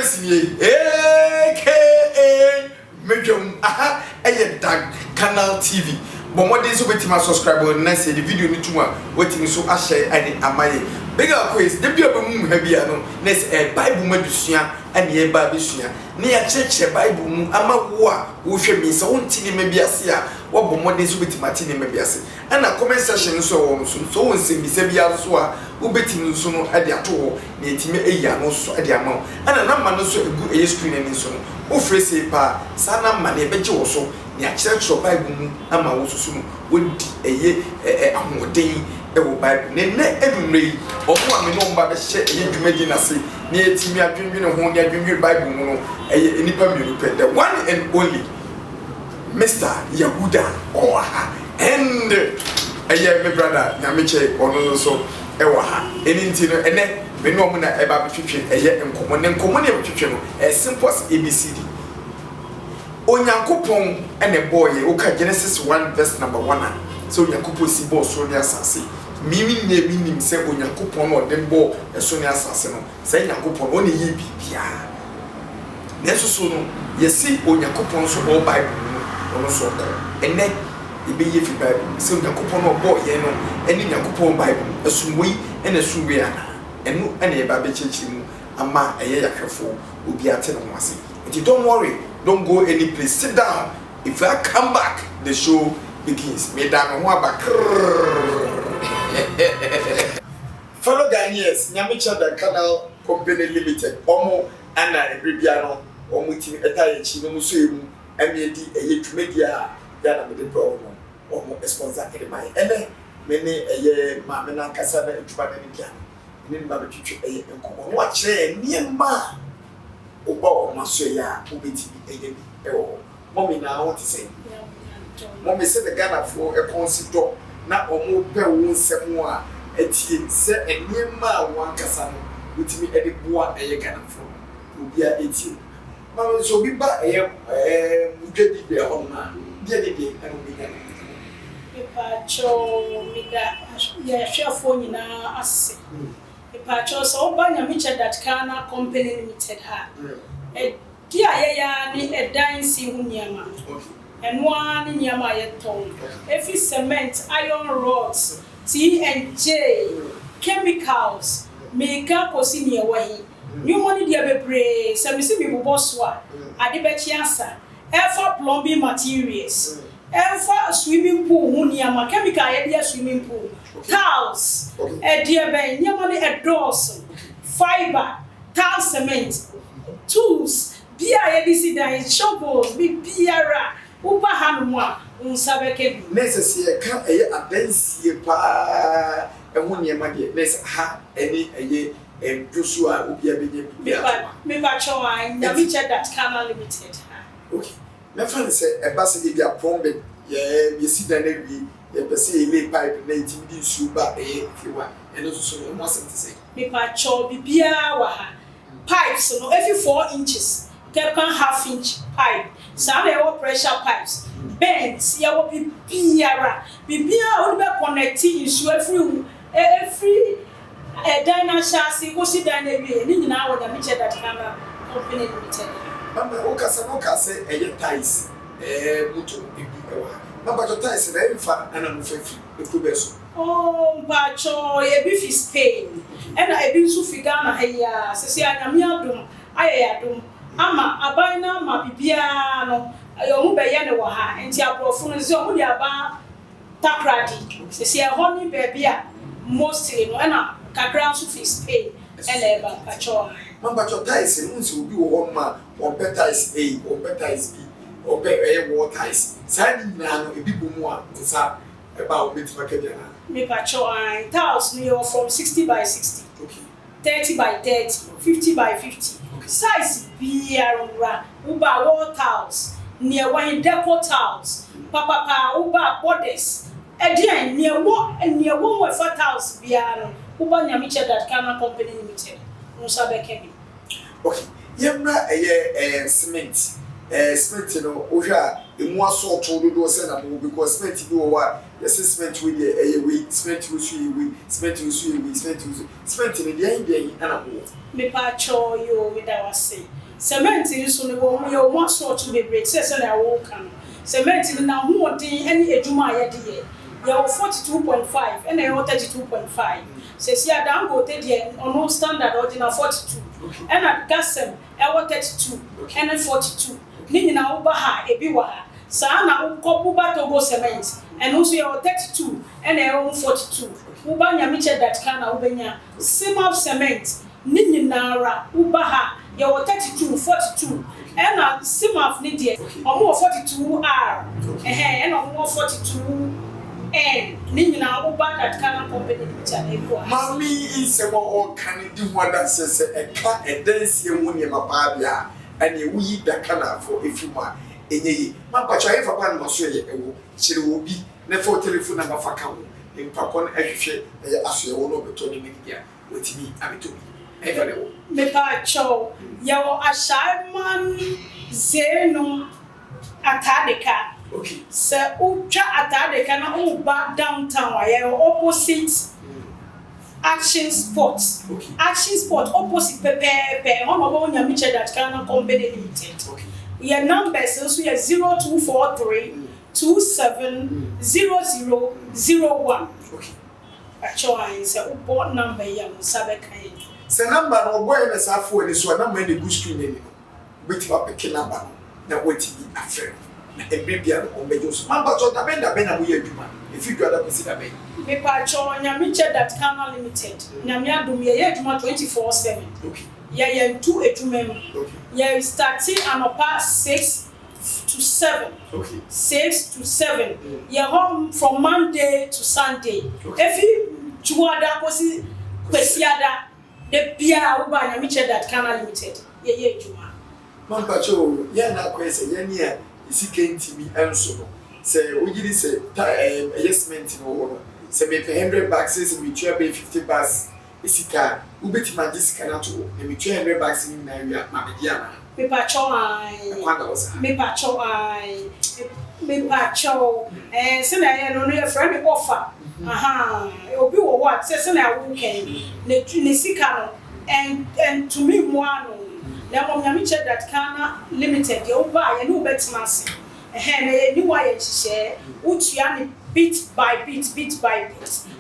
Prince ni aka Medjom aha Dag Canal TV. But more days with my subscriber and say the video ni tuma waiting so a share and amaye. Bigger quiz, the Bible heavy ano, next a Bible medicine and ye babisuya. Near church Bible ama wa who should be so until maybe a seer, what more days with Martini maybe a say. And a comment session so on so sing Bisabia Swa, who betting soon at the atoll, native a yano at the amount, and a number no so good a screen and so. O phrase pa, sana money bench also. Nya church of Bible ama wo susu wodi eye ahode e wo Bible ne edumre omo ame no mba be hye eye dwumadi na se ne etimi adwendwene ho ne adwendwene Bible mu no eye enipa mienu pe the one and only Mr. Yahuda Oha and eye my brother Nyamiche ono so e wo ha eni nti no ene me no mo na e ba betwetwe eye enkomo ne betwetwe no simple as ABCD Onyankopon ene boy oka Genesis 1 verse number 1 so Onyankopon si bo so ne asase mimi ne minim se Onyankopon no dem bo so ne asase no se Onyankopon o ne yi bibia ne so no yesi Onyankopon so o Bible no so ko ene ebe ye fi Bible se Onyankopon no bo ye no ene Onyankopon Bible esumwi ene suwe ana enu ene ye ba be chechi mu ama eye yakwefo obi ate no ase. Don't worry, don't go any place. Sit down. If I come back, the show begins. Mesdames, fellow Ghanaians, Nyamiche Dag Canal Company Limited. Omo ana ebribiano. Omo timi etayechi no musuemu. Emiedi eye tumedia yana me de bro no. Omo sponsor edemai. Ene mene eye ma mena kasa na etubana ni bia. Ni mba betwetwe eye enkomo. Wa kire niema. Oba maso ya obetimi eyebi ewo mommy na what say mommy say the Ghana for e consider na omo pe wo nsem a etie se enema wan kasa no wotimi ede boa eye Ghana for obi a etie mama so bi ba eye mudwedi be ho na dia de eno bi Ghana pepa cho mida ya shefo nyina ase Pacho so ba Nyamiche Dag Canal Company Limited ha. Dia ya ni edansi hu nyama. Enwa ni nyama ye ton. Efi cement, iron rods, T&J, chemicals, mega kosi ni ewahi. New money dia bebre, se mi si mi boboswa. Ade be chiasa. Efa plumbing materials. Efa swimming pool hu nyama, chemical ye dia swimming pool. Tiles, dear Ben, Yamani a doors, fiber, tile cement, tools, BIADC, shovels, Biara, Uba Hanwa, Unsabeke. Necessary can a dance ye pa and 1 year money, less ha any a year and Joshua will be a big Mibacho, Nyamiche Dag Canal Limited. Okay, my friend said a basket be a problem. Yeah, you see that every. You see a pipe na intimidating suba if you want and also so more something to say me pacho bibia wa ha pipes no every 4 inches can 1/2 inch pipe some e pressure pipes bends ya wo bibia o be connect issue every dynasty go see dan ewie ni nyina wo Nyamiche Dag Canal Company Limited mama o kasa e ties mutu bibi wa Mama ties na enfa ana no fefi ekubeso oh pacho ye bi fi Spain ena e bi nso fi Ghana ha ya sese anyame adom ayadom ama aban na ma bibia no yo mu be ye ne wo ha enti abrofo no se o mu di aba takradi sese e ho ni be bia mostly no ena kakra nso fi Spain ena e ba pacho mama ties no nso obi wo ho ma o ties A o ties B obe water is sani na no ebi bomu a nsa eba obeti makabia na me pacho tiles no from 60 by 60 okay 30 by 30 50 by 50 okay. Size biara uba wall tiles near one deco tiles papa uba borders edian near wo we for tiles biara uba Nyamiche Dag Canal Company Limited unsa bekemi okay yemra cement cement no ohwa emu assault do do say na because cement bi wo wa yes cement we dey we cement we so we cement we so we cement in dey ana wo me pa cho yo we da wase cement nso ne wo yo mo so to be break say na wo kan cement ni na ho odin ene adwuma ya de ye 42.5 ene 32.5 say si Dangote de ono standard ordinary 42 ena gasem 32 ene 42 ni nyina wo ba ha ebi wa ha sa na wo kopu ba to go cement eno so ye 32 ene 42 wo ba nya miche that can na wo benya simple cement ni nyinara wo ba ha ye 32 42 ena simple ni de omo 42R ena omo 42 ni nyina wo ba that can company limited e go mami insemo o kan di wada sese e ka edansie mu ne mapa bia ene wuyi da kana fo efuma enyeyi mapacha ye fa pa no so ye ewo kire obi na fo telephone na mafa ka wo impakon ehwehwe ye aso ye wo no beto ni media wetimi abetobi e fa lewo me pa cho yawo ashaiman zeno atadeka. Okay. So ultra atadeka na uba downtown ye opposite Action Sports. Okay. Action Sport opposite pepe on obo nyamiche that can company limited. Okay. Your numbers so you 0243 270001. Okay. Actually say ubo number ya musabe kan. Se number no boy na safo ni so na man dey go screen ni no. Wait for pick number na wait be afre. Na ebibia no omejo so. Man but da ben na we adwuma. If you do that consider ben. Me pa cho nyamiche that can limited. Nyame adum ye adwuma 24/7. Okay. Yeah, two adwuma. Okay. Yeah, starting anopa 6 to 7. Okay. 6 to 7. Yeah, home from Monday to Sunday. Okay. If you juada kosi kwesiada the bia uba nyamiche that can limited. Yeah, juma. Man pacho ya na kwese ya ni a isike ntimi enso no. Se ojiri se investment no wo no. Se me pay $100 se me twa be $50 isika ubeti majisika na to me twa $100 ni na wi ma be dia na. Me pacho ai. Kwanda wosa. Me pacho ai. Me pacho se na ye no no friend me offer. Aha, obi wo what se na wo ken ne sika no and to me mo ano na mo nyamiche that kana limited ye oba ye no betimase na ye ni wa ye hye utua ni bit by bit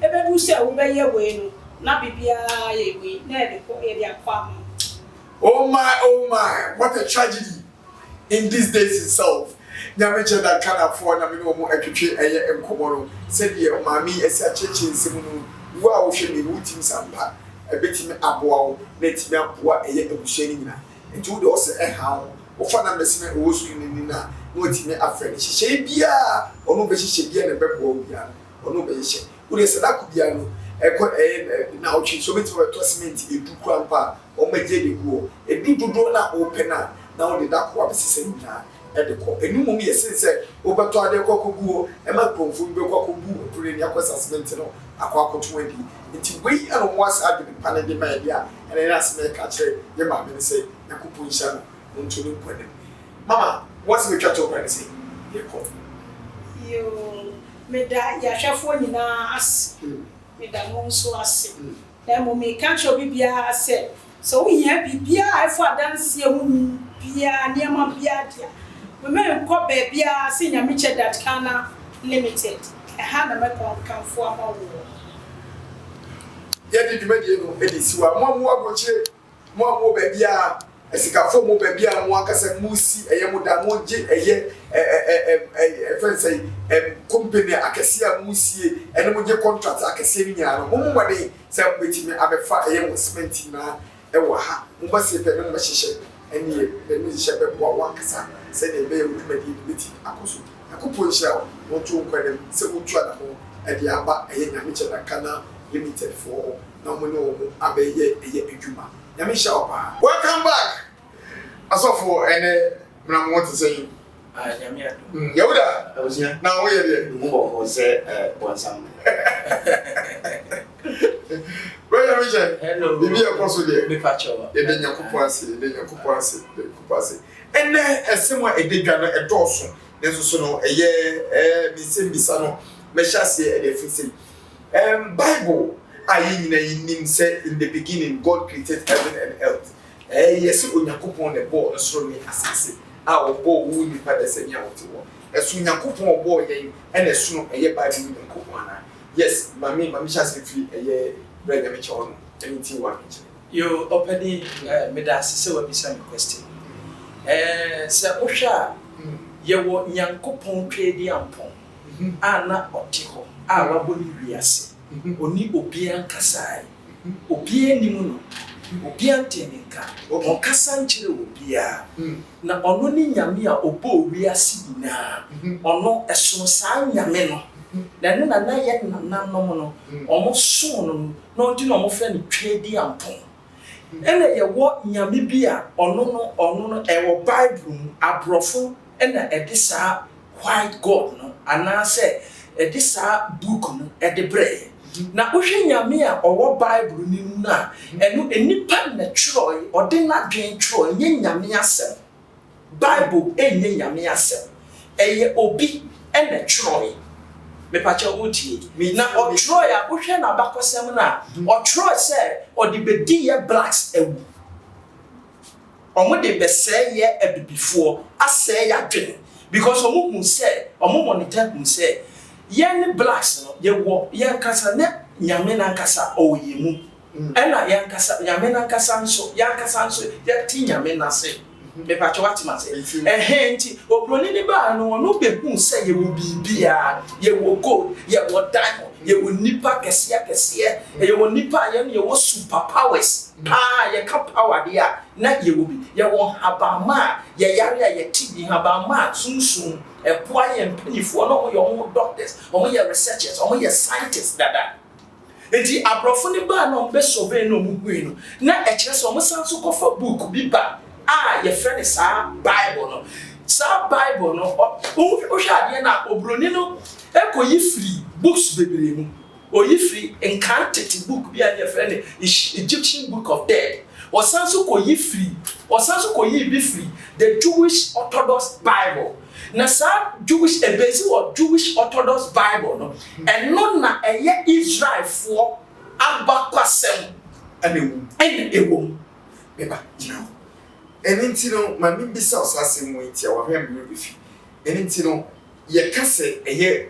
ebe du se wo be ye we no na bibia ye we na e ko e dia kwa. Oh my, what a tragedy in these days itself. Nyamiche that can afford na me no mo atwetwe eye enkomo no se de mami esi acheche nsemu no wo a wo hwe me wutim sampa ebetimi aboa wo na etimi aboa eye ebusua ni nyina nti wo de o se ehawo wo fa na mesime wo screen ni na no etimi afre ni hye bia ono be hye bia na bebo bia ono be hye wo de se da ku bia no eko na o twi so betimi to cement edu kwampa o maje de guo edu dodo na open na wo de da ko abesese nyina edeko enumum yesense obeto ade kokoguo e ma konfu be kokogu opure ni assessment no akwakoto adi nti wei eno was ade pana de ma dia ene na asme ka kire ye ma me say yakupu nsha no nto ni kwadem mama what's me twato kwa say ye ko Yo me da ya hwefo nyina as me da mo nso ase na mo me ka cho bibia ase so wo hia bibia afo adanse hu bia niam bia dia we ko bebia se nyamiche that kana limited e ha na me konfo amawo ye di dwumadi no edisiwa mo agochire mo bebia esikafo mo bebia mo akasa musi eye mo da mo je eye friends company akasia musie ene mo je contract akasia ni nya no mo mwade se betimi abefa eye mo cement na e wa ha mo ba se pe no mo hyehyɛ ene be no hyehyɛ be bo wa akasa se ne be dwumadi beti akoso akopo hyehyɛ mo to nkwadem se mo tu ada mo e de aba eye nyamiche da kana limited for no mo no abeye eye adwuma nyamiche opa. Welcome back asofo ene na mo to say nyamia Yehuda awusia na wo ye de mo bo se bonsam Brother Nyamiche hello bibi e koso de me facho e de nyakopo ase ene esemo e de dwa no e doso ne so no eye misembisa no say the free Bible I say in the beginning God created heaven and earth. Yes, Onyankopon the ball so me asase. Our ball who ni pa the same ya wote. Esu Onyankopon ball yen and esu no eye Bible ni Onyankopon na. Yes, mami sha say free eye bread me che ono. Anything wa me che. You opening me da say we be some question. Say ohwa ye wo Nyankopon twedi ampon. Ana otiho. A waboni wiase. Oni obia nkasai. Obia ni mu no. Obia ntenika. Okasa nkyere obia. Na ono ni nyame a obo wiase bina. Ono esono saa nyame no. Na no na ye na no. Omo so no. No ndi no mo fra ni twedi ampon. Ene ye wo nyame bia ono no e wo Bible abrofo ena edisa white God no anase edisa book no edibre na wohwe nyame a owo Bible ni na eno enipa na twroy ode na dwen twroy nye nyame asem Bible enye nyame asem eye obi ena twroy me pacha uti na otwoy a wohwe na bakosem na otwoy se ode bedi ye blacks ewu omo de bese ye ebibifo ase ya dwen because omo hu se omo monitor hu se yen blacks no ye wo yen kasa ne nyame na kasa oyemu ena yen kasa nyame na kasa nso ye ti nyame na se me pa chwati ma se nti obroni ni ba no no be hu se ye wo bibia ye wo gold ye wo diamond ye wo nipa kese ye wo nipa ye wo super powers ye ka power dia na ye wo bi ye wo habama ye yare ye ti habama sunsun poa ye mpanifo no yo doctors o ye researchers o ye scientists dada enti abrofo ni ba no be survey no mu hui no na e kire so mo sanso kofa book bi ba ye friend sa Bible no sa Bible no o hwa de na obroni no ekoyi free books bebre mu oyi free enchanted book bi a ye friend Egyptian book of dead o sanso koyi free o sanso koyi bi free the Jewish Orthodox Bible na sa Jewish ebezi or Jewish Orthodox Bible no eno na eye Israel for abakwasem enewu beba now enti no ma mi bisa osase mu enti a wa hwe me bi fi enti no ye kase eye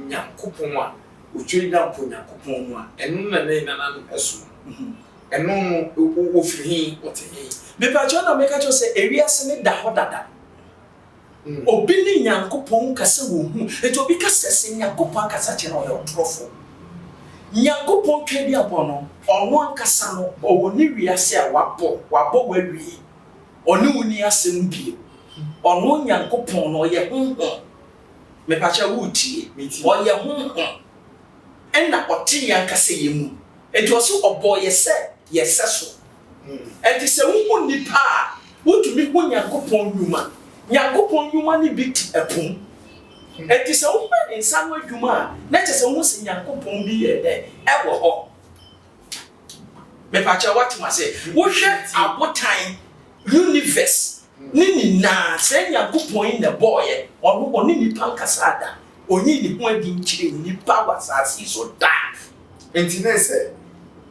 Nyankopon a otwe Nyankopon mu a eno na no esu eno wo firi ote me pa chona me ka cho se ewiase ne da hodada obi ni Nyankopon kase wo hu enti obi kase se Nyankopon kase che no yo trofo Nyankopon twedi abon no ono ankasa no owo ni wiase a wabo wawi oni wuni asem bi ono Nyankopon no ye honhom me pa cha wuti o ye honhom enna ote yankasa ye mu enti oso obo ye se so enti se wo nipa wotumi hu Nyankopon nyuma ni bi ti epon enti se wo insan wa dwuma na che se wo se Nyankopon bi ye de e wo ho me pa cha wati ma se wo hwe abotan universe nini na se Nyankopon in the boy ono ni pankasada onyi ni ho adi nchire ni power asasi so da enti na se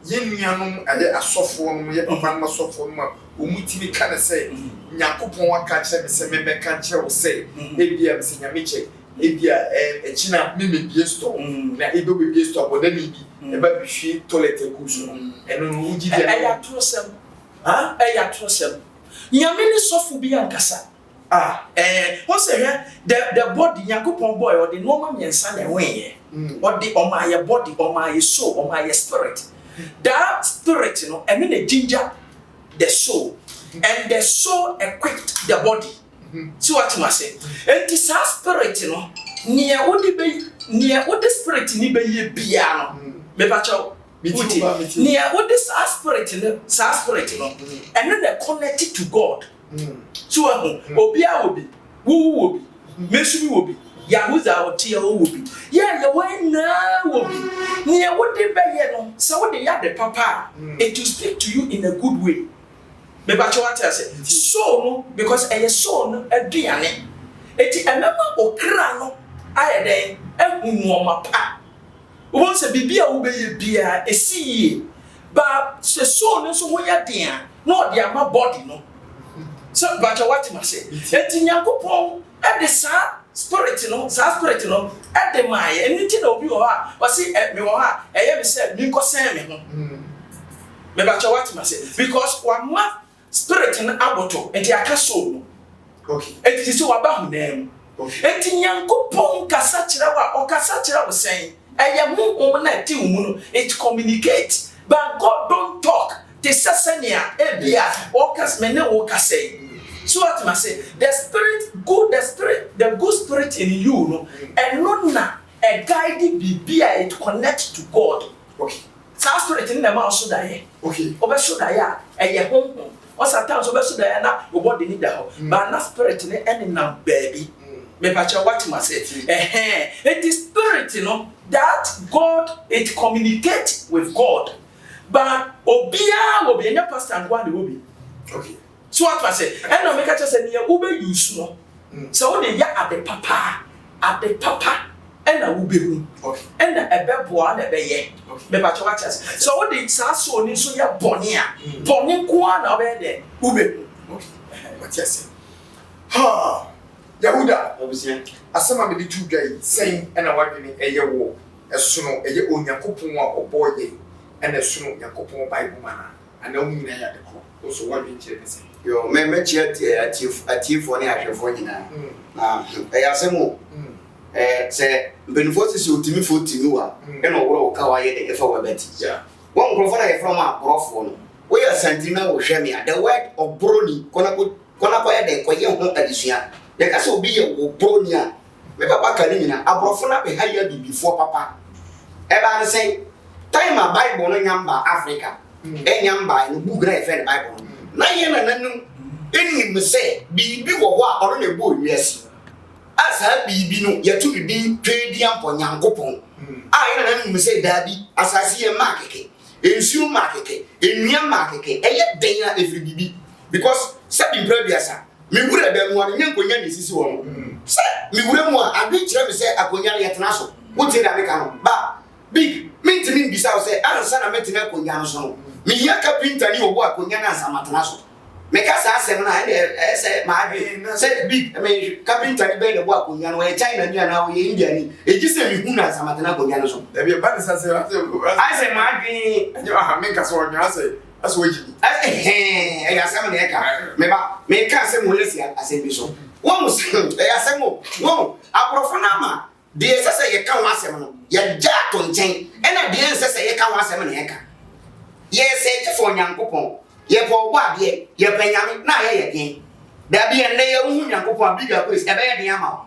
ye nuanom ade asofo no ye papa no asofo no omutimi ka na se Nyankopon waka kire me se me be ka kire wo se ebia me se nyameche ebia echina me bie store na ebe bie store boda ni bi e ba bihwe toilet ekuso eno no uji dia eya trosem eya trosem nyame ni sofu bi ankasa who say the body Nyankopon boy or the normal mensa na wenye or the omaye body omaye soul omaye spirit that spirit and then the ginger the soul and the soul equipped the body see what you say and this spirit near what the spirit ni be ye bia no me pa cho near what this spirit and then they connected to God so obi wo obi mesumi obi yahuza otie obi ya na obi near what they be ye no so what they the papa it to speak to you in a good way me ba cho what I say so no because a soul no aduane eti emema okra no ayɛ dɛn ɛhu nneɛma pa wɔn sɛ biribi a wobɛyɛ biara esi yie ba sɛ soul no nso ho yɛ den a na ɔde ama body no sɛ bàtà wate ma sɛ eti Nyankopɔn ɛde saa spirit no ɛde maa yɛ ɛni ti na obi wɔ hɔ a wɔsi mi wɔ hɔ a ɛyɛ mi sɛ mi nkɔsɛn mi ho mɛ bàtà wate ma sɛ because wama spirit no aboto eti aka soul no eti sɛ waba ho nan mu eti Nyankopɔn kasa kyerɛ wa ɔkasa kyerɛ wo sɛn ɛyɛ mu na ɛti mu no it communicate but God don't talk te sasania ebia okas mene okasei so what I say the good spirit in you no and not na a guide bibia it connect to God sa spirit in the mouth so that obeso da ya eye honhom o sometimes obeso da ya na obody need da ho but na spirit ne any na baby me pacha what I say it is spirit you know that God it communicates with God. But obia pastor and one will be. So what I say, and no make us say near ube use no. So they ya at the papa, and a ube and a bebo and a beye. Me pacha what I say. So what they so ni so ya bonia kwa na be there ube. What you say? Ha. Yahuda, asema me di two dwai saying and a wadwene eye wo. Esono eye Onyankopon a oboye. And as soon as you Bible man, and no mean at the court. Also, what did you say? Your member chair at you for the actual for you now. I ask him, say, Benforces you to me for Tinua, and over Kawaii if I were Betty. One profile from our profile. We are Santina or Shemia, the word of Brony, Konakoya de Koyan Addition. There can so be a Bronia. Maybe Papa Kalina, a profile behind you before Papa. Ever say, time a Bible no nyamba Africa nyamba no book na efe Bible na ye na nanu eni me say bibi wo ho a oro na ebo wiase asa bibi no ye to bibi twedi ampo Nyankopon ye na nanu me say dabi asase ye markeke ensu markeke enua markeke eye den a efri bibi because sabi prebiasa me wura da mu an nyankonya ne sisi wo no say me wura mu a ade kire me say akonya ye tena so wo te da me ka no ba big mentimi bisa say ansa na metina akonya no so no me hia carpenter ni obo akonya na ansa matena so me ka sa asem na e say ma ade say big me carpenter ni be le bo akonya no e China ni na wo ye India ni e gi say me hu na ansa matena akonya no so e be ba sa say I say ma ade anyo aha me ka so onyo say aso waji e ya sam na e ka me ka say mo lesi asem bi so wo mo e ya say mo wo abrofo na ma de sese ye ka wasem no ye ja to nchen ena de sese ye ka wasem na ye ka ye se ti fo Nyankopon ye bo wa de ye benyame na ye den da bi en ye hu Nyankopon bigger place e be ye den ama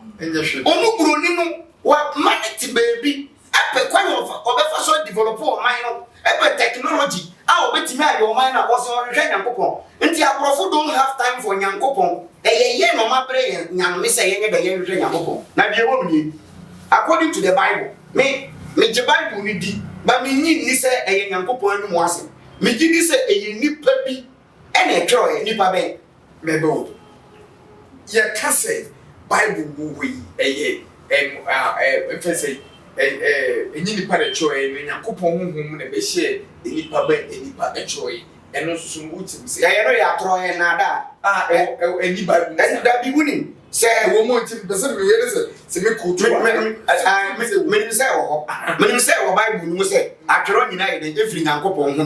onu buru ni no wa manity baby ape kwan of obefa so develop o man no e technology a obetimi ayo man na wo so hwe Nyankopon nti abrofo don't have time for Nyankopon ye no mabre nyame se ye de ye hwe Nyankopon na bi e wo mi according to the Bible, me the Bible ni di, but me ni say eye Nyankopon anu mo asem. Me gi ni say eye nipa bi, e na tro nipa ben. Me bo. Ye ka say Bible wo wi eye say enyi nipa na tro Nyankopon honhom na be share nipa ben nipa tro eno so mo utim say. Ya no ya tro na da. Eni Bible. Da bi wuni. Say wo mo tim person me we say me ko to me say wo Bible no say atwero nyina ye de efri Nyankopon ho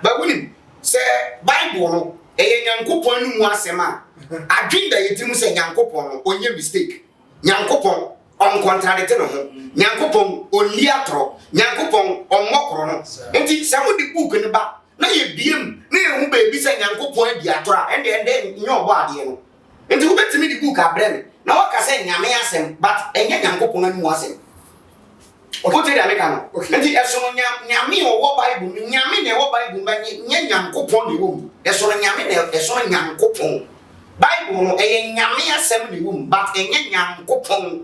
ba woni say Bible no eye Nyankopon no mu asem a adwin da yetimu say Nyankopon no onye mistake Nyankopon on contradict no ho Nyankopon onli atro Nyankopon onmokro no enti say mo di book ne ba na ye biem na ye hu ba bi say Nyankopon adi atro a ende nyo obo ade no enti wo betimi di book abrem na waka say nyame asem but enye Nyankopon anu asem o te da me ka no enti eso no nyame wo Bible nyame ne wo Bible ba nye Nyankopon de wo eso no nyame ne eso Nyankopon Bible no eye nyame asem de wo but enye Nyankopon